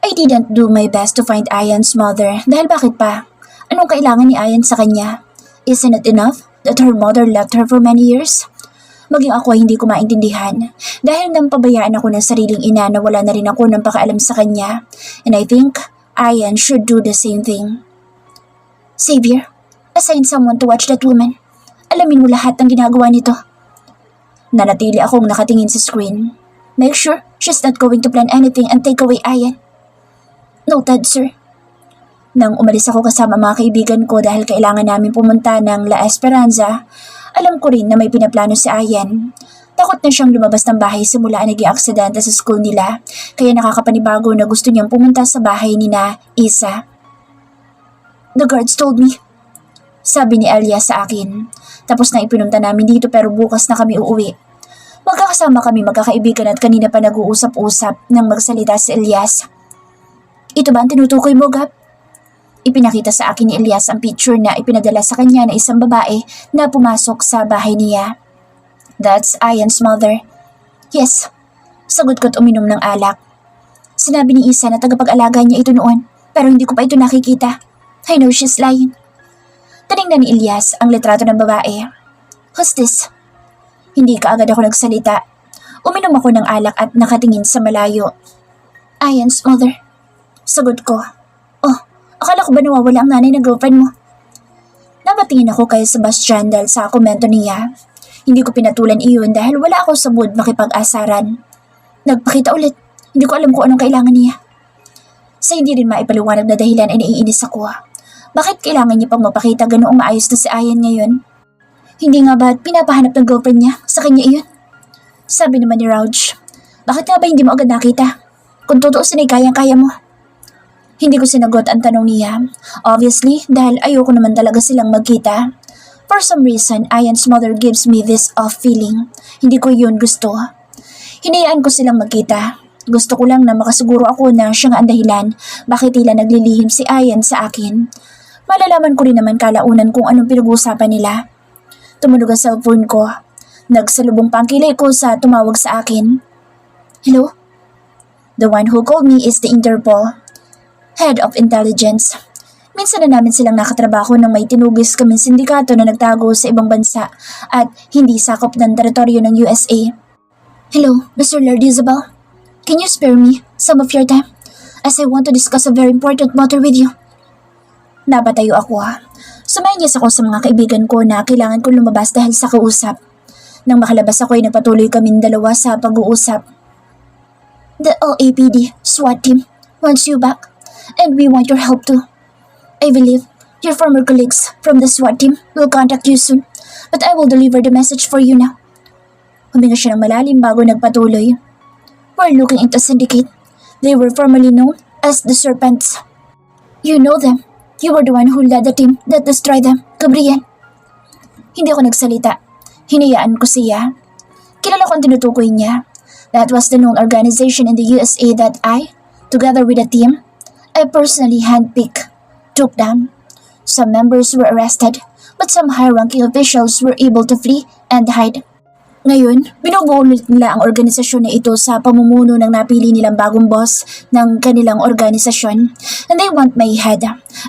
I didn't do my best to find Ayan's mother dahil bakit pa? Anong kailangan ni Ayan sa kanya? Isn't it enough that her mother left her for many years? Maging ako ay hindi ko maintindihan dahil nang pabayaan ako ng sariling ina na wala na rin ako ng pakaalam sa kanya. And I think Ayan should do the same thing. Xavier, assign someone to watch that woman. Alamin mo lahat ng ginagawa nito. Nanatili akong nakatingin sa screen. Make sure she's not going to plan anything and take away Ayan. Noted, sir. Nang umalis ako kasama mga kaibigan ko dahil kailangan namin pumunta ng La Esperanza, alam ko rin na may pinaplano si Ayan. Takot na siyang lumabas ng bahay simula naging aksidente sa school nila, kaya nakakapanibago na gusto niyang pumunta sa bahay ni na Isa. The guards told me, sabi ni Elia sa akin. Tapos na ipinunta namin dito pero bukas na kami uuwi. Magkakasama kami magkakaibigan at kanina pa nag-uusap-usap nang magsalita si Elias. Ito ba ang tinutukoy mo, Gab? Ipinakita sa akin ni Elias ang picture na ipinadala sa kanya na isang babae na pumasok sa bahay niya. That's Ayan's mother. Yes, sagot ko't uminom ng alak. Sinabi ni Isa na tagapag-alaga niya ito noon, pero hindi ko pa ito nakikita. I know she's lying. Tinignan ni Elias ang litrato ng babae. Who's this? Hindi kaagad ako nagsalita. Uminom ako ng alak at nakatingin sa malayo. Ayan's mother. Sagot ko. Oh, akala ko ba nawawala ang nanay ng girlfriend mo? Napatingin ako kay Sebastian dahil sa komento niya. Hindi ko pinatulan iyon dahil wala ako sa mood makipag-asaran. Nagpakita ulit. Hindi ko alam kung anong kailangan niya. Sa hindi rin maipaliwanag na dahilan ay naiinis ako. Bakit kailangan niya pang mapakita ganoong maayos na si Ayan ngayon? Hindi nga ba pinapahanap ng girlfriend niya sa kanya iyon? Sabi naman ni Rauj. Bakit nga ba hindi mo agad nakita? Kung totoo sinay kayang-kaya mo. Hindi ko sinagot ang tanong niya. Obviously, dahil ayoko naman talaga silang magkita. For some reason, Ayan's mother gives me this off feeling. Hindi ko yun gusto. Hinayaan ko silang magkita. Gusto ko lang na makasiguro ako na siya nga ang dahilan bakit tila naglilihim si Ayan sa akin. Malalaman ko rin naman kalaunan kung anong pinag-uusapan nila. Tumunog ang cellphone ko. Nagsalubong pa ang kilay ko sa tumawag sa akin. Hello? The one who called me is the Interpol. Head of Intelligence. Minsan na namin silang nakatrabaho nang may tinugis kaming sindikato na nagtago sa ibang bansa at hindi sakop ng teritoryo ng USA. Hello, Mr. Lord Isabel. Can you spare me some of your time as I want to discuss a very important matter with you? Napatayo ako. Sumayas ako sa mga kaibigan ko na kailangan kong lumabas dahil sa kausap. Nang makalabas ako ay nagpatuloy kaming dalawa sa pag-uusap. The LAPD SWAT team wants you back. And we want your help too. I believe your former colleagues from the SWAT team will contact you soon, but I will deliver the message for you now. Huminga siya ng malalim bago nagpatuloy. We're looking into syndicate. They were formerly known as the Serpents. You know them. You were the one who led the team that destroyed them, Gabriel. Hindi ako nagsalita. Hinayaan ko siya. Kilala ko ang tinutukoy niya. That was the known organization in the USA that I, together with a team, I personally handpicked, took down. Some members were arrested, but some high-ranking officials were able to flee and hide. Ngayon, binubulit nila ang organisasyon na ito sa pamumuno ng napili nilang bagong boss ng kanilang organisasyon. And they want my head.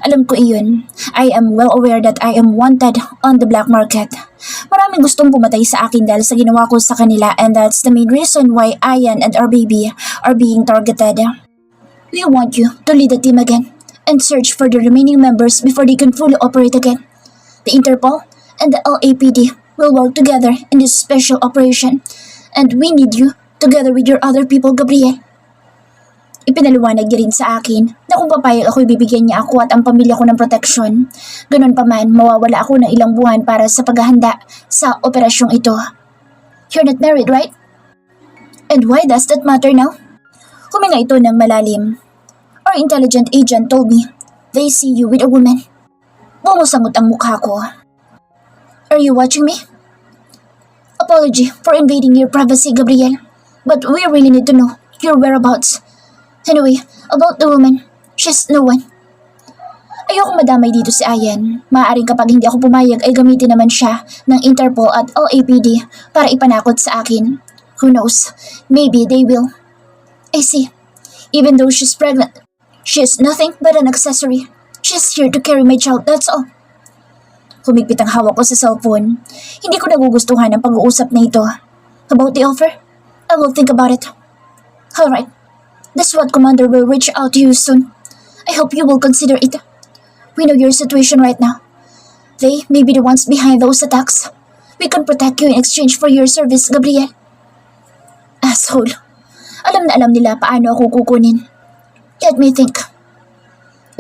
Alam ko iyon. I am well aware that I am wanted on the black market. Maraming gustong pumatay sa akin dahil sa ginawa ko sa kanila, and that's the main reason why Ayan and our baby are being targeted. We want you to lead the team again and search for the remaining members before they can fully operate again. The Interpol and the LAPD will work together in this special operation, and we need you together with your other people, Gabriel. Ipinaliwanag niya rin sa akin na kung papayag ako ibibigyan niya ako at ang pamilya ko ng proteksyon. Ganun pa man, mawawala ako ng ilang buwan para sa paghahanda sa operasyong ito. You're not married, right? And why does that matter now? Huminga ito ng malalim. Our intelligent agent told me they see you with a woman. Bumusangot ang mukha ko. Are you watching me? Apology for invading your privacy, Gabriel. But we really need to know your whereabouts. Anyway, about the woman, she's no one. Ayokong madamay dito si Ayan. Maaaring kapag hindi ako pumayag ay gamitin naman siya ng Interpol at LAPD para ipanakot sa akin. Who knows? Maybe they will. I see. Even though she's pregnant, She's nothing but an accessory. She's here to carry my child, that's all. Humigpit ang hawak ko sa cellphone. Hindi ko nagugustuhan ang pag-uusap na ito. About the offer? I will think about it. Alright. The SWAT commander will reach out to you soon. I hope you will consider it. We know your situation right now. They may be the ones behind those attacks. We can protect you in exchange for your service, Gabriel. Asshole. Alam na alam nila paano ako kukunin. Let me think.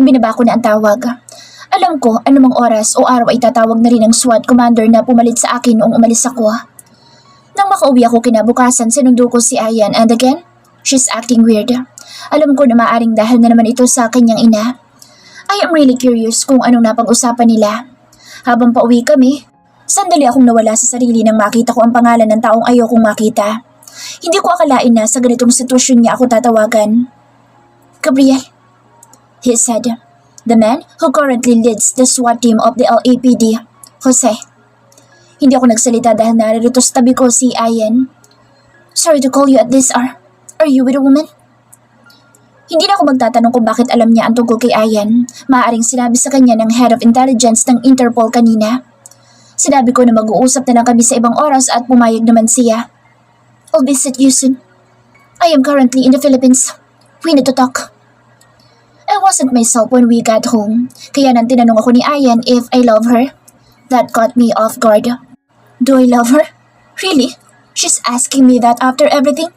Binaba ko na ang tawag. Alam ko anumang oras o araw ay tatawag na rin ang SWAT commander na pumalit sa akin noong umalis ako. Nang makauwi ako kinabukasan, sinundo ko si Ayan and again, she's acting weird. Alam ko na maaring dahil na naman ito sa kanyang ina. I am really curious kung anong napag-usapan nila. Habang pauwi kami, sandali akong nawala sa sarili nang makita ko ang pangalan ng taong ayokong makita. Hindi ko akalain na sa ganitong sitwasyon niya ako tatawagan. Gabriel, he said, the man who currently leads the SWAT team of the LAPD, Jose. Hindi ako nagsalita dahil naririto sa tabi ko si Ayan. Sorry to call you at this hour. Are you with a woman? Hindi na ako magtatanong kung bakit alam niya ang tungkol kay Ayan. Maaaring sinabi sa kanya ng Head of Intelligence ng Interpol kanina. Sinabi ko na mag-uusap na lang kami sa ibang oras at pumayag naman siya. I'll visit you soon. I am currently in the Philippines. We need to talk. I wasn't myself when we got home, kaya nang tinanong ako ni Ayan if I love her. That caught me off guard. Do I love her? Really? She's asking me that after everything?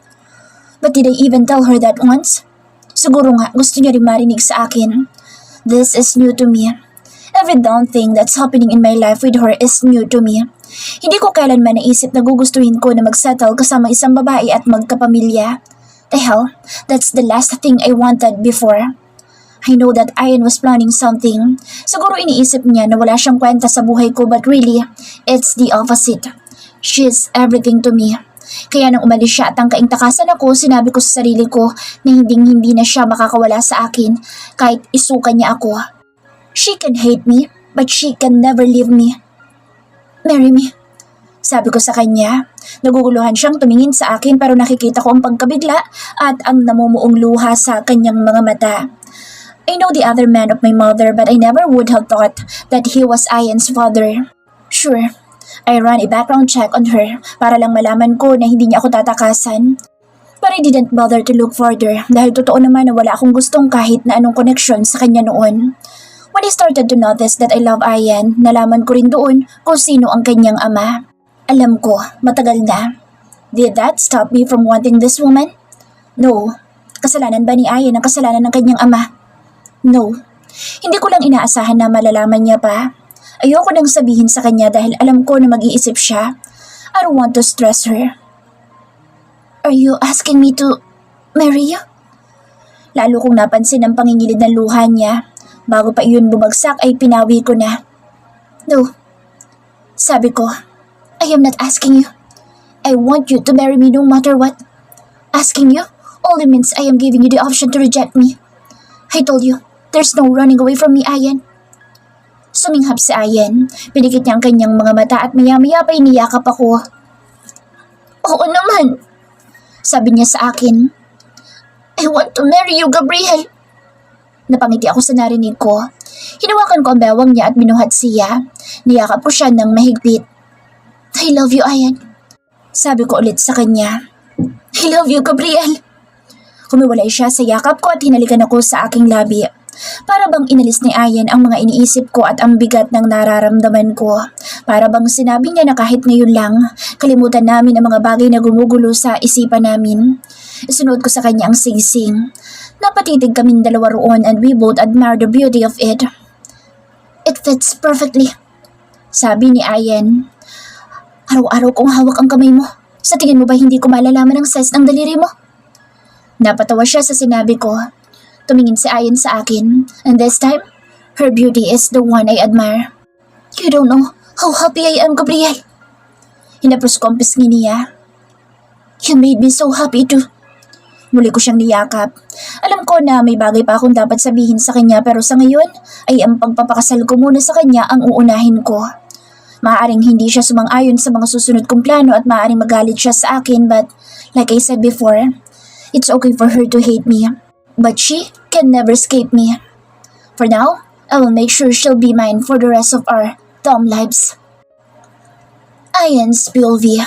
But did I even tell her that once? Siguro nga gusto niya rin marinig sa akin. This is new to me. Every down thing that's happening in my life with her is new to me. Hindi ko kailanman naisip na gugustuhin ko na mag-settle kasama isang babae at magkapamilya. The hell, that's the last thing I wanted before. I know that Ayan was planning something. Siguro iniisip niya na wala siyang kwenta sa buhay ko but really, it's the opposite. She's everything to me. Kaya nang umalis siya at ang kaingtakasan ako, sinabi ko sa sarili ko na hindi na siya makakawala sa akin kahit isukan niya ako. She can hate me, but she can never leave me. Marry me. Sabi ko sa kanya. Naguguluhan siyang tumingin sa akin pero nakikita ko ang pagkabigla at ang namumuong luha sa kanyang mga mata. I know the other man of my mother but I never would have thought that he was Ayan's father. Sure, I ran a background check on her para lang malaman ko na hindi niya ako tatakasan. But I didn't bother to look further dahil totoo naman na wala akong gustong kahit na anong connection sa kanya noon. When I started to notice that I love Ayan, nalaman ko rin doon kung sino ang kanyang ama. Alam ko, matagal na. Did that stop me from wanting this woman? No. Kasalanan ba ni Ayan ang kasalanan ng kanyang ama? No. Hindi ko lang inaasahan na malalaman niya pa. Ayoko nang sabihin sa kanya dahil alam ko na mag-iisip siya. I don't want to stress her. Are you asking me to marry you? Lalo kong napansin ang pangingilid ng luha niya. Bago pa iyon bumagsak ay pinawi ko na. No. Sabi ko, I am not asking you. I want you to marry me no matter what. Asking you only means I am giving you the option to reject me. I told you, there's no running away from me, Ayan. Suminghap si Ayan. Pinikit niya ang kanyang mga mata at maya-maya pa iniyakap ako. Oo naman, sabi niya sa akin. I want to marry you, Gabriel. Napangiti ako sa narinig ko. Hinawakan ko ang bewang niya at binuhat siya. Niyakap ko siya ng mahigpit. I love you, Ayan. Sabi ko ulit sa kanya. I love you, Gabriel. Humiwalay siya sa yakap ko at hinalikan ako sa aking labi. Para bang inalis ni Ayan ang mga iniisip ko at ang bigat ng nararamdaman ko. Para bang sinabi niya na kahit ngayon lang, kalimutan namin ang mga bagay na gumugulo sa isipan namin. Isunod ko sa kanya ang singsing. Napatitig kaming dalawa roon and we both admire the beauty of it. It fits perfectly, sabi ni Ayan. Araw-araw kong hawak ang kamay mo. Sa tingin mo ba hindi ko malalaman ang size ng daliri mo? Napatawa siya sa sinabi ko. Tumingin si Ayan sa akin, and this time, her beauty is the one I admire. You don't know how happy I am, Gabriel. Hinapos ko ang pisngi niya. You made me so happy too. Muli ko siyang niyakap. Alam ko na may bagay pa akong dapat sabihin sa kanya pero sa ngayon ay ang pagpapakasal ko muna sa kanya ang uunahin ko. Maaaring hindi siya sumang-ayon sa mga susunod kong plano at maaaring magalit siya sa akin but like I said before, it's okay for her to hate me. But she can never escape me. For now, I will make sure she'll be mine for the rest of our dumb lives. Ayan's POV.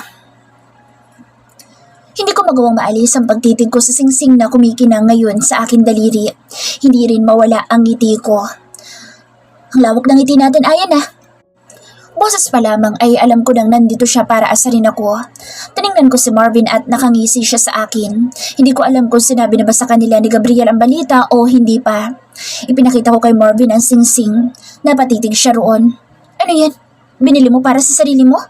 Hindi ko magawang maalis ang pagtitig ko sa singsing na kumikinang ngayon sa aking daliri. Hindi rin mawala ang ngiti ko. Ang lawak ng ngiti natin, Ayan Boses pa lamang ay alam ko nang nandito siya para asarin ako. Tiningnan ko si Marvin at nakangisi siya sa akin. Hindi ko alam kung sinabi na ba sa kanila ni Gabriel ang balita o hindi pa. Ipinakita ko kay Marvin ang singsing. Napatitig siya roon. Ano yan? Binili mo para sa sarili mo?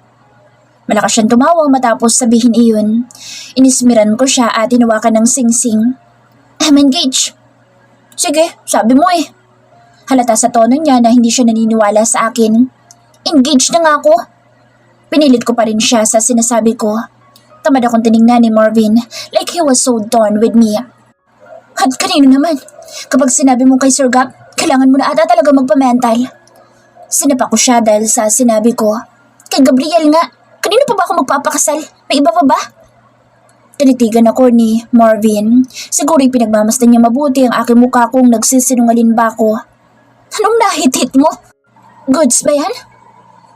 Malakas siyang tumawa matapos sabihin iyon. Inismiran ko siya at hinawakan ng singsing. I'm engaged. Sige, sabi mo Halata sa tono niya na hindi siya naniniwala sa akin. Engaged na nga ako. Pinilit ko pa rin siya sa sinasabi ko. Tamad akong tiningnan ni Marvin like he was so done with me. At kanino naman? Kapag sinabi mo kay Sir Gap, kailangan mo na ata talaga magpa-mental. Sinapa ko siya dahil sa sinabi ko. Kay Gabriel nga, kanino pa ba ako magpapakasal? May iba pa ba? Tinitigan ako ni Marvin. Siguro pinagmamasdan niya mabuti ang aking mukha kung nagsisinungalin ba ako. Anong nahitit mo? Goods ba yan?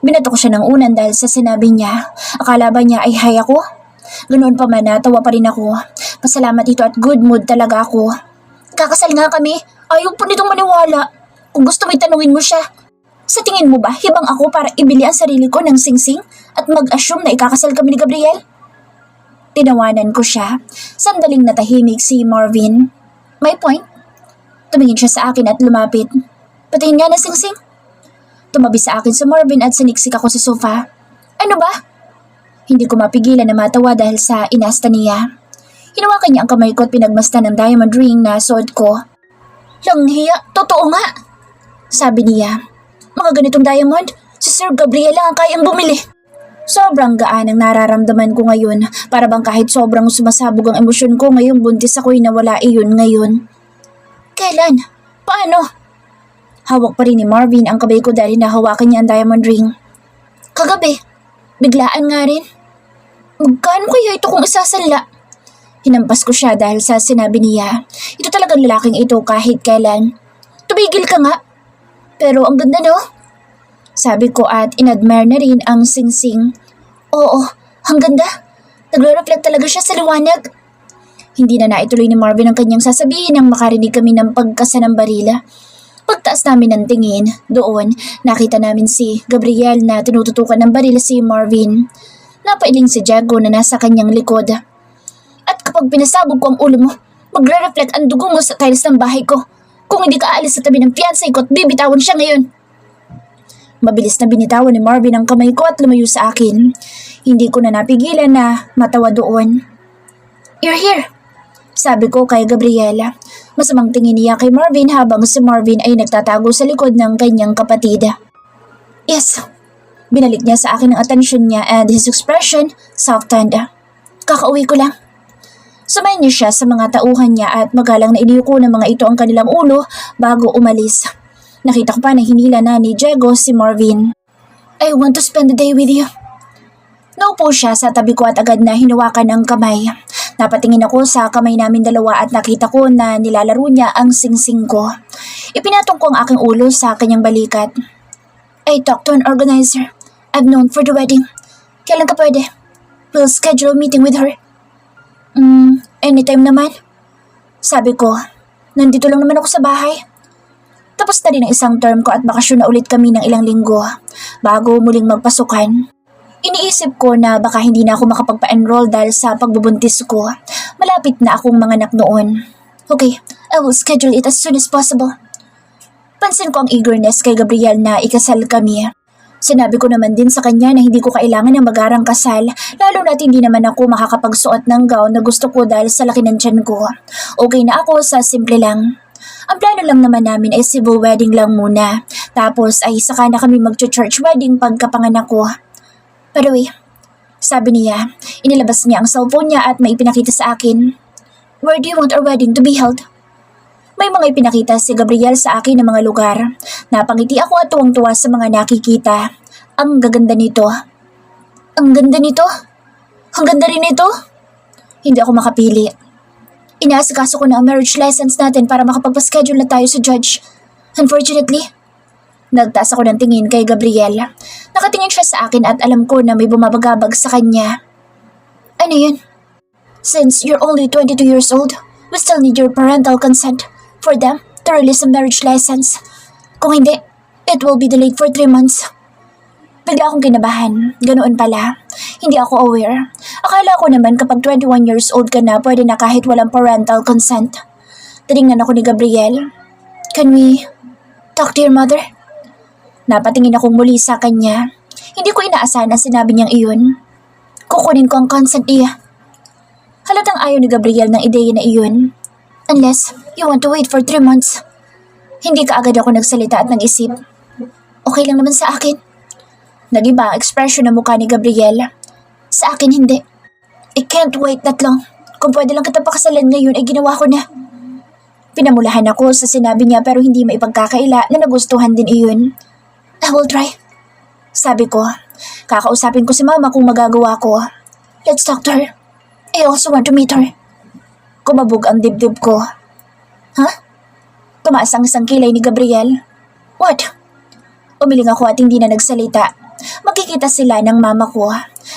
Binato ko siya ng unan dahil sa sinabi niya. Akala ba niya ay hay ako? Ganoon pa man natawa pa rin ako. Pasalamat ito at good mood talaga ako. Kakasal nga kami. Ayaw po nitong maniwala. Kung gusto mo itanungin mo siya. Sa tingin mo ba, hibang ako para ibili ang sarili ko ng singsing at mag-assume na ikakasal kami ni Gabriel? Tinawanan ko siya. Sandaling natahimik si Marvin. May point? Tumingin siya sa akin at lumapit. Patingin nga na singsing. Tumabi sa akin si Marvin at siniksik ako sa sofa. Ano ba? Hindi ko mapigilan na matawa dahil sa inasta niya. Hinawakan niya ang kamay ko at pinagmasdan ng diamond ring na suot ko. Langhiya, totoo nga. Sabi niya. Mga ganitong diamond, si Sir Gabriel lang ang kayang bumili. Sobrang gaan ang nararamdaman ko ngayon. Para bang kahit sobrang sumasabog ang emosyon ko ngayong buntis ako'y nawala iyon ngayon. Kailan? Paano? Hawak pa rin ni Marvin ang kamay ko dahil nahawakan niya ang diamond ring. Kagabi, biglaan nga rin. Magkano kaya ito kung isasala? Hinampas ko siya dahil sa sinabi niya. Ito talagang lalaking ito kahit kailan. Tumigil ka nga. Pero ang ganda no? Sabi ko at inadmire na rin ang singsing. Oo, ang ganda. Nagre-reflect talaga siya sa liwanag. Hindi na naituloy ni Marvin ang kanyang sasabihin nang makarinig kami ng pagkasa ng barila. Pagtaas namin ng tingin, doon nakita namin si Gabriel na tinututukan ng baril si Marvin. Napailing si Diego na nasa kanyang likod. At kapag pinasabog ko ang ulo mo, magre-reflect ang dugo mo sa tiles ng bahay ko. Kung hindi ka aalis sa tabi ng fiancé ko at bibitawan siya ngayon. Mabilis na binitawan ni Marvin ang kamay ko at lumayo sa akin. Hindi ko na napigilan na matawa doon. You're here, sabi ko kay Gabriela. Masamang tingin niya kay Marvin habang si Marvin ay nagtatago sa likod ng kanyang kapatid. Yes, binalik niya sa akin ang atensyon niya and his expression softened. Kakauwi ko lang. Sumayin niya siya sa mga tauhan niya at magalang na iniyuko ng mga ito ang kanilang ulo bago umalis. Nakita ko pa na hinila na ni Diego si Marvin. I want to spend the day with you. Naupo siya sa tabi ko at agad na hinawakan ang kamay. Napatingin ako sa kamay namin dalawa at nakita ko na nilalaro niya ang singsing ko. Ipinatong ko ang aking ulo sa kanyang balikat. I talked to an organizer I've known for the wedding. Kailan ka pwede? We'll schedule a meeting with her. Anytime naman. Sabi ko, nandito lang naman ako sa bahay. Tapos na rin ang isang term ko at bakasyon na ulit kami ng ilang linggo bago muling magpasukan. Iniisip ko na baka hindi na ako makapagpa-enroll dahil sa pagbubuntis ko. Malapit na akong manganak noon. Okay, I will schedule it as soon as possible. Pansin ko ang eagerness kay Gabriel na ikasal kami. Sinabi ko naman din sa kanya na hindi ko kailangan ng magarang kasal, lalo na't hindi naman ako makakapagsuot ng gown na gusto ko dahil sa laki ng tiyan ko. Okay na ako sa simple lang. Ang plano lang naman namin ay civil wedding lang muna. Tapos ay saka na kami mag-church wedding pagkapanganak ko. By the way, sabi niya, inilabas niya ang cellphone niya at may ipinakita sa akin. Where do you want our wedding to be held? May mga ipinakita si Gabriel sa akin ng mga lugar. Napangiti ako at tuwang-tuwa sa mga nakikita. Ang gaganda nito. Ang ganda nito? Ang ganda rin nito? Hindi ako makapili. Inaasikaso ko na ang marriage license natin para makapagpaschedule na tayo sa judge. Unfortunately, nagtaas ako ng tingin kay Gabriel. Nakatingin siya sa akin at alam ko na may bumabagabag sa kanya. Ano yun? Since you're only 22 years old, we still need your parental consent for them to release a marriage license. Kung hindi, it will be delayed for 3 months. Bigla akong kinabahan. Ganoon pala. Hindi ako aware. Akala ko naman kapag 21 years old ka na, pwede na kahit walang parental consent. Tinignan ako ni Gabriel. Can we talk to your mother? Napatingin akong muli sa kanya. Hindi ko inaasahan na sinabi niyang iyon. Kukunin ko ang consent niya. Halatang ayaw ni Gabriel ng ideya na iyon. Unless you want to wait for 3 months. Hindi ka agad ako nagsalita at nag-isip. Okay lang naman sa akin. Nag-iba ang ekspresyon ng mukha ni Gabriel. Sa akin hindi. I can't wait that long. Kung pwede lang kita pakasalan ngayon ay ginawa ko na. Pinamulahan ako sa sinabi niya pero hindi maipagkakaila na nagustuhan din iyon. I will try. Sabi ko, kakausapin ko si mama kung magagawa ko. Let's talk to her. I also want to meet her. Kumabog ang dibdib ko. Huh? Tumaas ang isang kilay ni Gabriel. What? Umiling ako at hindi na nagsalita. Magkikita sila ng mama ko.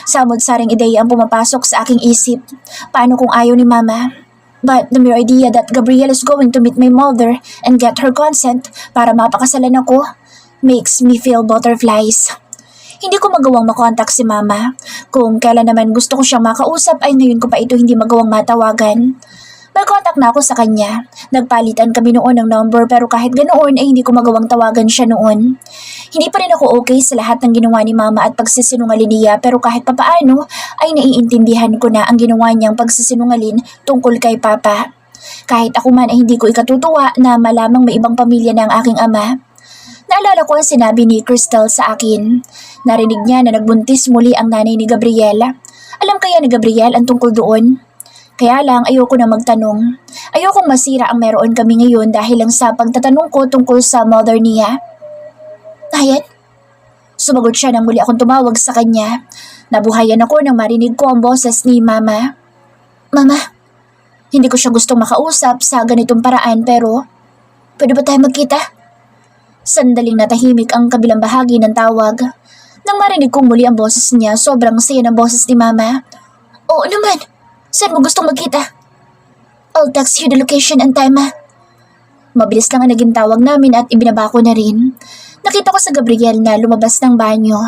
Samod-saring ideya ang pumapasok sa aking isip. Paano kung ayaw ni mama? But the mere idea that Gabriel is going to meet my mother and get her consent para mapakasalan ako makes me feel butterflies. Hindi ko magawang makontak si mama. Kung kailan naman gusto ko siyang makausap ay ngayon ko pa ito hindi magawang matawagan. May contact na ako sa kanya. Nagpalitan kami noon ng number pero kahit ganoon ay hindi ko magawang tawagan siya noon. Hindi pa rin ako okay sa lahat ng ginawa ni mama at pagsisinungalin niya pero kahit papaano ay naiintindihan ko na ang ginawa niyang pagsisinungalin tungkol kay papa. Kahit ako man ay hindi ko ikatutuwa na malamang may ibang pamilya na ang aking ama. Naalala ko ang sinabi ni Crystal sa akin. Narinig niya na nagbuntis muli ang nanay ni Gabriel. Alam kaya ni Gabriel ang tungkol doon? Kaya lang ayoko na magtanong. Ayokong masira ang meron kami ngayon dahil lang sa pagtatanong ko tungkol sa mother niya. Ayan. Sumagot siya nang muli akong tumawag sa kanya. Nabuhayan ako nang marinig ko ang boses ni Mama. Mama, hindi ko siya gustong makausap sa ganitong paraan pero pwede ba tayo magkita? Sandaling natahimik ang kabilang bahagi ng tawag. Nang marinig kong muli ang boses niya, sobrang saya ng boses ni Mama. Oo naman. Saan mo gustong magkita? I'll text you the location and time, ma. Mabilis lang ang naging tawag namin at ibinaba ko na rin. Nakita ko sa Gabriel na lumabas ng banyo.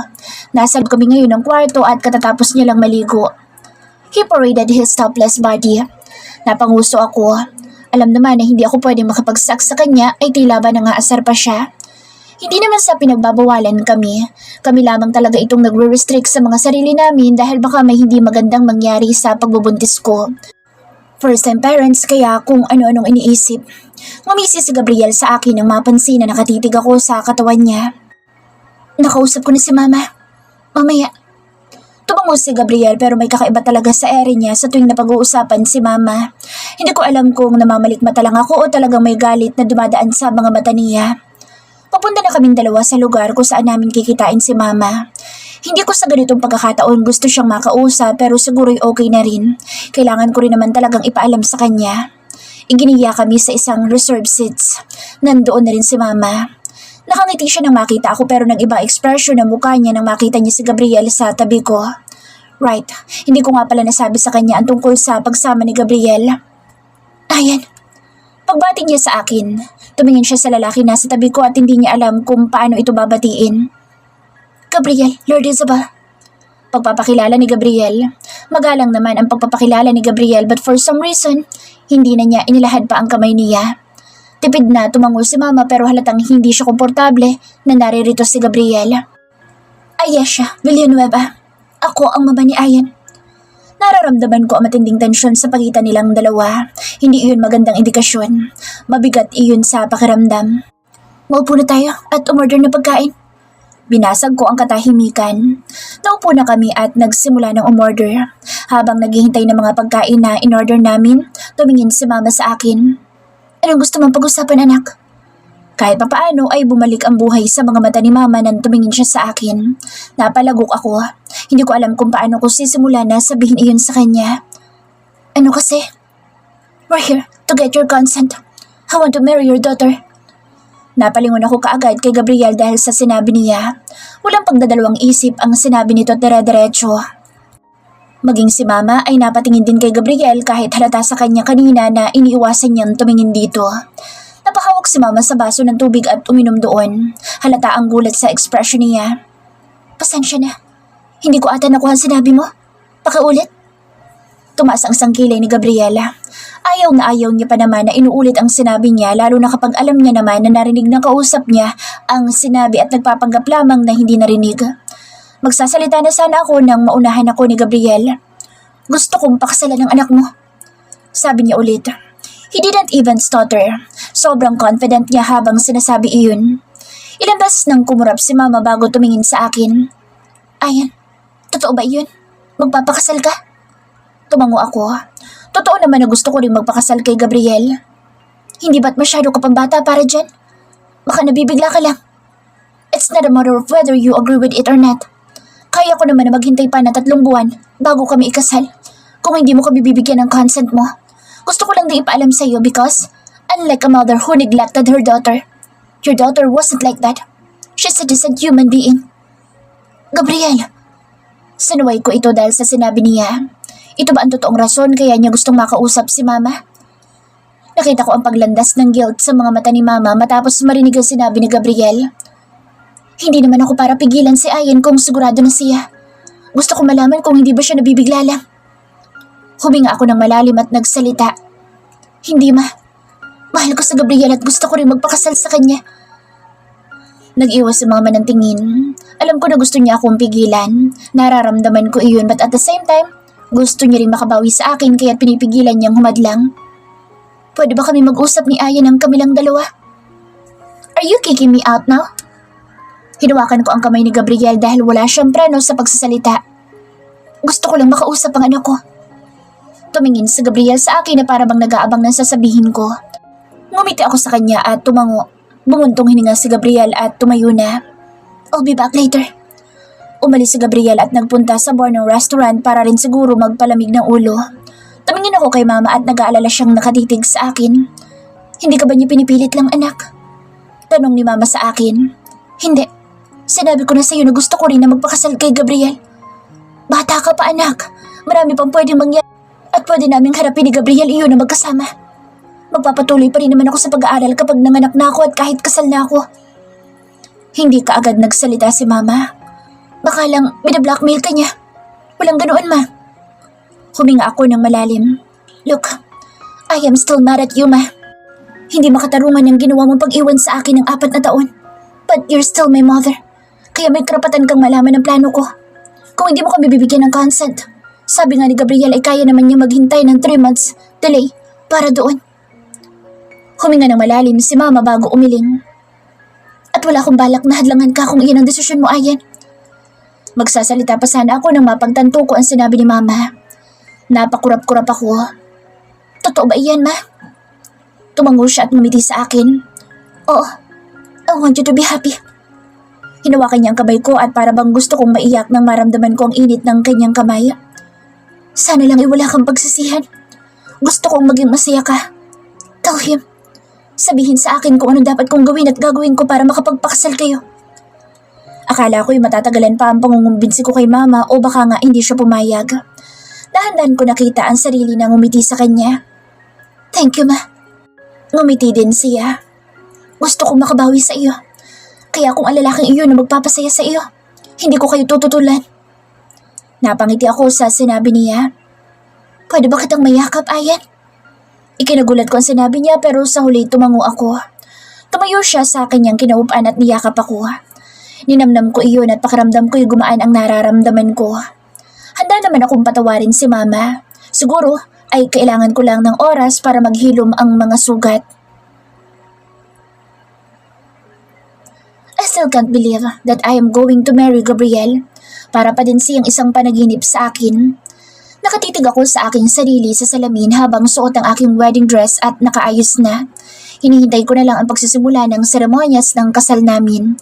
Nasa loob kami ngayon ng kwarto at katatapos niya lang maligo. He paraded his topless body. Napanguso ako. Alam naman na hindi ako pwedeng makapagsak sa kanya ay tila ba nangaasar pa siya. Hindi naman sa pinagbabawalan kami. Kami lamang talaga itong nagre-restrict sa mga sarili namin dahil baka may hindi magandang mangyari sa pagbubuntis ko. First time parents kaya kung ano-anong iniisip. Ngumisi si Gabriel sa akin nang mapansin na nakatitig ako sa katawan niya. Nakausap ko na si Mama. Mamaya. Tumango si Gabriel pero may kakaiba talaga sa ere niya sa tuwing napag-uusapan si Mama. Hindi ko alam kung namamalikmata lang ako o talagang may galit na dumadaan sa mga mata niya. Papunta na kaming dalawa sa lugar kung saan namin kikitain si Mama. Hindi ko sa ganitong pagkakataon gusto siyang makausap pero siguro'y okay na rin. Kailangan ko rin naman talagang ipaalam sa kanya. Iginiya kami sa isang reserved seats. Nandoon na rin si Mama. Nakangiti siya nang makita ako pero nag-iba ekspresyon ng mukha niya nang makita niya si Gabriel sa tabi ko. Right, hindi ko nga pala nasabi sa kanya ang tungkol sa pagsama ni Gabriel. Ayan. Pagbati niya sa akin, tumingin siya sa lalaki na sa tabi ko at hindi niya alam kung paano ito babatiin. Gabriel, Lord Isabel. Pagpapakilala ni Gabriel. Magalang naman ang pagpapakilala ni Gabriel but for some reason, hindi na niya inilahad pa ang kamay niya. Tipid na tumango si Mama pero halatang hindi siya komportable na naririto si Gabriel. Ayesha Villanueva. Ako ang mama ni Ayan. Nararamdaman ko ang matinding tensyon sa pagitan nilang dalawa. Hindi iyon magandang indikasyon. Mabigat iyon sa pakiramdam. Maupo na tayo at umorder na pagkain. Binasag ko ang katahimikan. Naupo na kami at nagsimula ng umorder. Habang naghihintay ng mga pagkain na in-order namin, tumingin si Mama sa akin. Anong gusto mong pag-usapan, anak? Kahit papaano ay bumalik ang buhay sa mga mata ni Mama nang tumingin siya sa akin. Napalagok ako. Hindi ko alam kung paano ko sisimula na sabihin iyon sa kanya. Ano kasi? We're here to get your consent. I want to marry your daughter. Napalingon ako kaagad kay Gabriel dahil sa sinabi niya. Walang pagdadalawang isip ang sinabi nito at dire-diretso. Maging si Mama ay napatingin din kay Gabriel kahit halata sa kanya kanina na iniiwasan niyang tumingin dito. Napahawak si Mama sa baso ng tubig at uminom doon. Halata ang gulat sa ekspresyon niya. Pasensya na. Hindi ko ata nakuha ang sinabi mo. Pakiulit. Tumaas ang sangkilay ni Gabriela. Ayaw na ayaw niya pa naman na inuulit ang sinabi niya lalo na kapag alam niya naman na narinig ng kausap niya ang sinabi at nagpapanggap lamang na hindi narinig. Magsasalita na sana ako nang maunahan ako ni Gabriel. Gusto kong pakasalan ng anak mo. Sabi niya ulit. He didn't even stutter. Sobrang confident niya habang sinasabi iyon. Ilang beses nang kumurap si Mama bago tumingin sa akin. Ayan, totoo ba iyon? Magpapakasal ka? Tumango ako. Totoo naman na gusto ko rin magpakasal kay Gabriel. Hindi ba't masyado ka pang bata para dyan? Baka nabibigla ka lang. It's not a matter of whether you agree with it or not. Kaya ko naman na maghintay pa na 3 buwan bago kami ikasal. Kung hindi mo kami bibigyan ng consent mo. Gusto ko lang din ipaalam sa iyo because unlike a mother who neglected her daughter, your daughter wasn't like that. She's a decent human being. Gabriel, sinuway ko ito dahil sa sinabi niya. Ito ba ang totoong rason kaya niya gustong makausap si Mama? Nakita ko ang paglandas ng guilt sa mga mata ni Mama matapos marinig ang sinabi ni Gabriel. Hindi naman ako para pigilan si Ayan kung sigurado na siya. Gusto ko malaman kung hindi ba siya nabibigla lang. Huminga ako ng malalim at nagsalita. Hindi ma. Mahal ko sa Gabriel at gusto ko rin magpakasal sa kanya. Nag-iwas si Mama ng tingin. Alam ko na gusto niya akong pigilan. Nararamdaman ko iyon but at the same time, gusto niya rin makabawi sa akin kaya pinipigilan niyang humadlang. Pwede ba kami mag-usap ni Aya ng kamilang dalawa? Are you kicking me out now? Hinawakan ko ang kamay ni Gabriel dahil wala siyang preno sa pagsasalita. Gusto ko lang makausap ang anak ko. Tumingin si Gabriel sa akin na para bang nag-aabang ng sasabihin ko. Ngumiti ako sa kanya at tumango. Bumuntong hininga si Gabriel at tumayo na. I'll be back later. Umalis si Gabriel at nagpunta sa bar ng restaurant para rin siguro magpalamig ng ulo. Tumingin ako kay Mama at nag-aalala siyang nakatitig sa akin. Hindi ka ba niya pinipilit lang, anak? Tanong ni Mama sa akin. Hindi. Sinabi ko na sa'yo na gusto ko rin na magpakasal kay Gabriel. Bata ka pa, anak. Marami pang pwedeng mangyari at pwede naming harapin ni Gabriel iyon na magkasama. Magpapatuloy pa rin naman ako sa pag-aaral kapag nanganak na ako at kahit kasal na ako. Hindi ka agad nagsalita si Mama. Baka lang binablockmail ka niya. Walang ganoon, Ma. Huminga ako ng malalim. Look, I am still mad at you, Ma. Hindi makatarungan ang ginawa mong pag-iwan sa akin ng 4 na taon. But you're still my mother. Kaya may karapatan kang malaman ang plano ko. Kung hindi mo kami bibigyan ng consent, sabi nga ni Gabriel ay kaya naman niya maghintay ng 3 months delay para doon. Huminga ng malalim si Mama bago umiling. At wala akong balak na hadlangan ka kung iyan ang desisyon mo, Ayan. Magsasalita pa sana ako nang mapagtanto ko ang sinabi ni Mama. Napakurap-kurap ako. Totoo ba iyan, Ma? Tumango siya at ngumiti sa akin. Oo, I want you to be happy. Hinawakan niya ang kamay ko at para bang gusto kong maiyak nang maramdaman ko ang init ng kanyang kamay. Sana lang ay wala kang pagsisihan. Gusto kong maging masaya ka. Tell him. Sabihin sa akin kung ano dapat kong gawin at gagawin ko para makapagpakasal kayo. Akala ko'y matatagalan pa ang pangungumbinsi ko kay Mama o baka nga hindi siya pumayag. Dahan-dahan ko nakita ang sarili na ngumiti sa kanya. Thank you, Ma. Ngumiti din siya. Gusto kong makabawi sa iyo. Kaya kung ang lalaking iyon na magpapasaya sa iyo, hindi ko kayo tututulan. Napangiti ako sa sinabi niya. Pwede ba kitang mayakap, Ayan? Ikinagulat ko ang sinabi niya pero sa huli tumango ako. Tumayo siya sa kanyang kinaupan at niyakap ako. Ninamnam ko iyon at pakiramdam ko'y gumaan ang nararamdaman ko. Handa naman akong patawarin si Mama. Siguro ay kailangan ko lang ng oras para maghilom ang mga sugat. I still can't believe that I am going to marry Gabriel. Para pa din siyang isang panaginip sa akin. Nakatitig ako sa aking sarili sa salamin habang suot ang aking wedding dress at nakaayos na. Hinihintay ko na lang ang pagsisimula ng seremonyas ng kasal namin.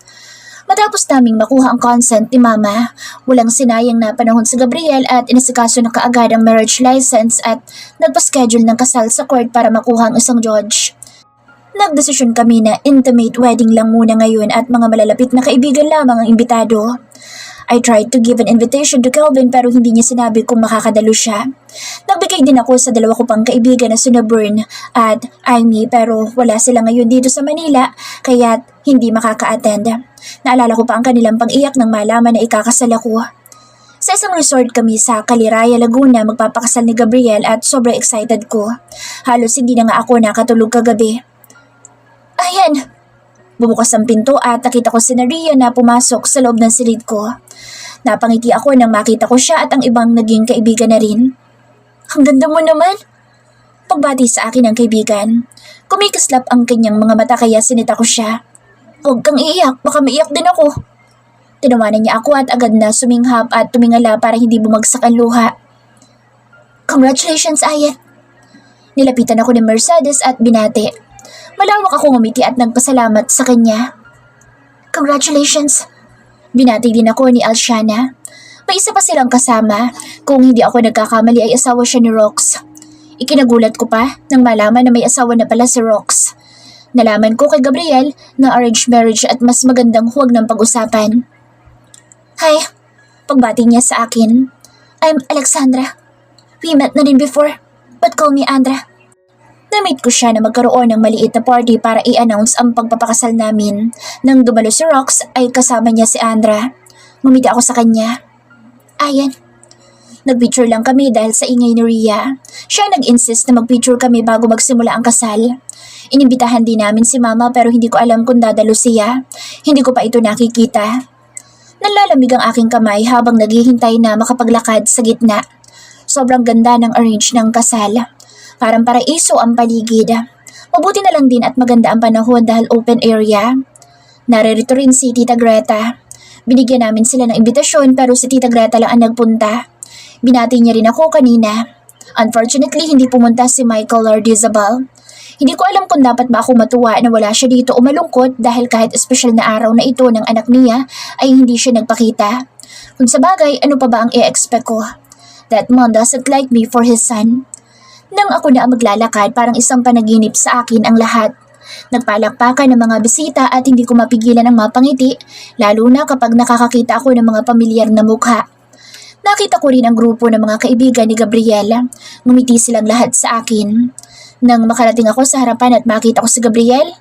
Matapos naming makuha ang consent ni Mama, walang sinayang na panahon si Gabriel at inasikaso na kaagad ang marriage license at nagpa-schedule ng kasal sa court para makuha ang isang judge. Nagdesisyon kami na intimate wedding lang muna ngayon at mga malalapit na kaibigan lamang ang imbitado. I tried to give an invitation to Kelvin pero hindi niya sinabi kung makakadalo siya. Nagbigay din ako sa dalawa ko pang kaibigan na sina Bern at Amy pero wala sila ngayon dito sa Manila kaya hindi makaka-attend. Naalala ko pa ang kanilang pang-iyak nang malaman na ikakasal ako. Sa isang resort kami sa Caliraya, Laguna magpapakasal ni Gabriel at sobrang excited ko. Halos hindi na nga ako nakatulog kagabi. Ayan! Bumukas ang pinto at nakita ko si Naria na pumasok sa loob ng silid ko. Napangiti ako nang makita ko siya at ang ibang naging kaibigan na rin. Ang ganda mo naman! Pagbati sa akin ng kaibigan. Kumikislap ang kanyang mga mata kaya sinita ko siya. Huwag kang iiyak, baka maiyak din ako. Tinawanan niya ako at agad na suminghap at tumingala para hindi bumagsak ang luha. Congratulations, Ayan! Nilapitan ako ni Mercedes at binati. Malawak akong umiti at nagpasalamat sa kanya. Congratulations! Binati din ako ni Alshana. May isa pa silang kasama. Kung hindi ako nagkakamali ay asawa siya ni Rox. Ikinagulat ko pa nang malaman na may asawa na pala si Rox. Nalaman ko kay Gabriel na arranged marriage at mas magandang huwag ng pag-usapan. Hi! Pagbati niya sa akin. I'm Alexandra. We met na rin before, but call me Andra. Na-meet ko siya na magkaroon ng maliit na party para i-announce ang pagpapakasal namin. Nang dumalo si Rox ay kasama niya si Andra. Ngumiti ako sa kanya. Ayan. Nag-picture lang kami dahil sa ingay ni Rhea. Siya nag-insist na mag-picture kami bago magsimula ang kasal. Inimbitahan din namin si Mama pero hindi ko alam kung dadalo siya. Hindi ko pa ito nakikita. Nalalamig ang aking kamay habang naghihintay na makapaglakad sa gitna. Sobrang ganda ng arrange ng kasal. Parang paraiso ang paligid. Mabuti na lang din at maganda ang panahon dahil open area. Naririto rin si Tita Greta. Binigyan namin sila ng imbitasyon pero si Tita Greta lang ang nagpunta. Binati niya rin ako kanina. Unfortunately, hindi pumunta si Michael or Isabel. Hindi ko alam kung dapat ba ako matuwa na wala siya dito o malungkot dahil kahit espesyal na araw na ito ng anak niya ay hindi siya nagpakita. Kung sa bagay, ano pa ba ang i-expect ko? That mom doesn't like me for his son. Nang ako na ang maglalakad, parang isang panaginip sa akin ang lahat. Nagpalakpakan ng mga bisita at hindi ko mapigilan ang mapangiti, lalo na kapag nakakakita ako ng mga pamilyar na mukha. Nakita ko rin ang grupo ng mga kaibigan ni Gabriel. Ngumiti silang lahat sa akin. Nang makarating ako sa harapan at makita ko si Gabriel,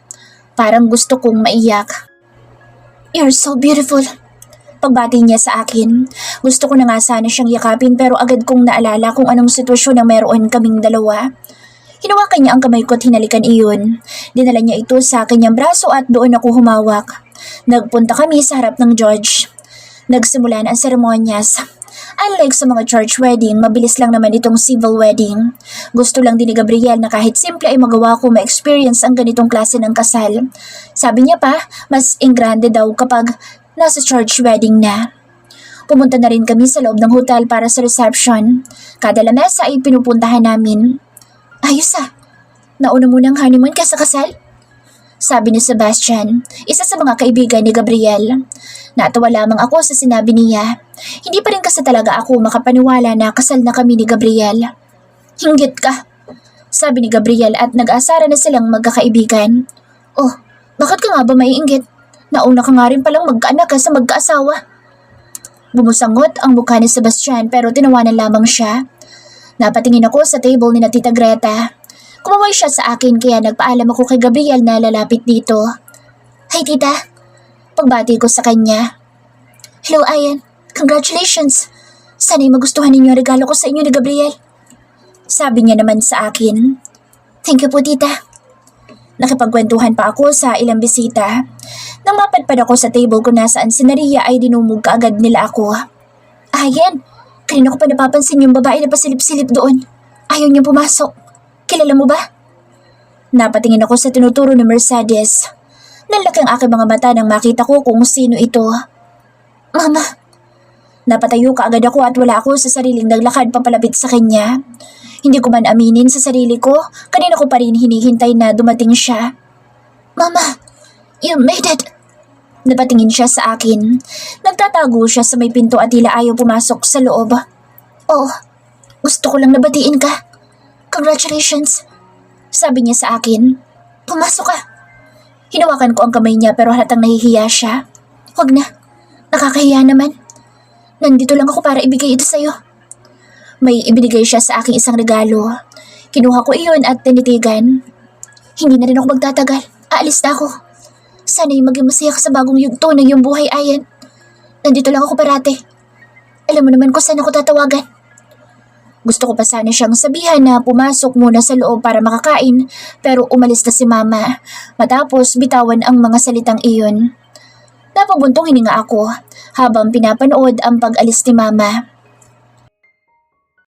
parang gusto kong maiyak. You're so beautiful. Pagbati niya sa akin, gusto ko na nga sana siyang yakapin pero agad kong naalala kung anong sitwasyon na meron kaming dalawa. Hinawakan niya ang kamay ko at hinalikan iyon. Dinala niya ito sa kanyang braso at doon ako humawak. Nagpunta kami sa harap ng judge. Nagsimula na ang seremonyas. Unlike sa mga church wedding, mabilis lang naman itong civil wedding. Gusto lang din ni Gabriel na kahit simple ay magawa ko ma-experience ang ganitong klase ng kasal. Sabi niya pa, mas ingrande daw kapag nasa church wedding na. Pumunta na rin kami sa loob ng hotel para sa reception. Kada lamesa ay pinupuntahan namin. Ayos ah, nauna muna ang honeymoon kaysa kasal? Sabi ni Sebastian, isa sa mga kaibigan ni Gabriel. Natawa lamang ako sa sinabi niya. Hindi pa rin kasi talaga ako makapaniwala na kasal na kami ni Gabriel. Hinggit ka, sabi ni Gabriel at nag-asara na silang magkakaibigan. Oh, bakit ka nga ba maiinggit? Nauna ka nga rin palang magkaanak kaysa magkaasawa. Bumusangot ang mukha ni Sebastian pero tinawanan lamang siya. Napatingin ako sa table ni na Tita Greta. Kumaway siya sa akin kaya nagpaalam ako kay Gabriel na lalapit dito. Hi tita, pagbati ko sa kanya. Hello Ayan, congratulations. Sana'y magustuhan ninyo ang regalo ko sa inyo ni Gabriel. Sabi niya naman sa akin. Thank you po tita. Nakipagkwentuhan pa ako sa ilang bisita. Nang mapadpad ako sa table kung nasaan si Naria ay dinumog kaagad nila ako. Ayan, kanina ko pa napapansin yung babae na pasilip-silip doon. Ayaw niyang pumasok. Kilala mo ba? Napatingin ako sa tinuturo ni Mercedes. Nalaki ang aking mga mata nang makita ko kung sino ito. Mama! Napatayo kaagad ako at wala ako sa sariling naglakad papalapit sa kanya. Hindi ko man aminin sa sarili ko, kanina ko pa rin hinihintay na dumating siya. Mama, you made it! Napatingin siya sa akin. Nagtatago siya sa may pinto at tila ayaw pumasok sa loob. Oh, gusto ko lang nabatiin ka. Congratulations, sabi niya sa akin. Pumasok ka. Hinawakan ko ang kamay niya pero halatang nahihiya siya. Huwag na, nakakahiya naman. Nandito lang ako para ibigay ito sa'yo. May ibinigay siya sa aking isang regalo. Kinuha ko iyon at tinitigan. Hindi na rin ako magtatagal. Aalis na ako. Sana'y maging masaya ka sa bagong yugto ng iyong buhay, Ayan. Nandito lang ako parate. Alam mo naman kung saan ako tatawagan. Gusto ko pa sana siyang sabihan na pumasok muna sa loob para makakain, pero umalis na si Mama. Matapos bitawan ang mga salitang iyon. Napabuntong hininga ako habang pinapanood ang pag-alis ni Mama.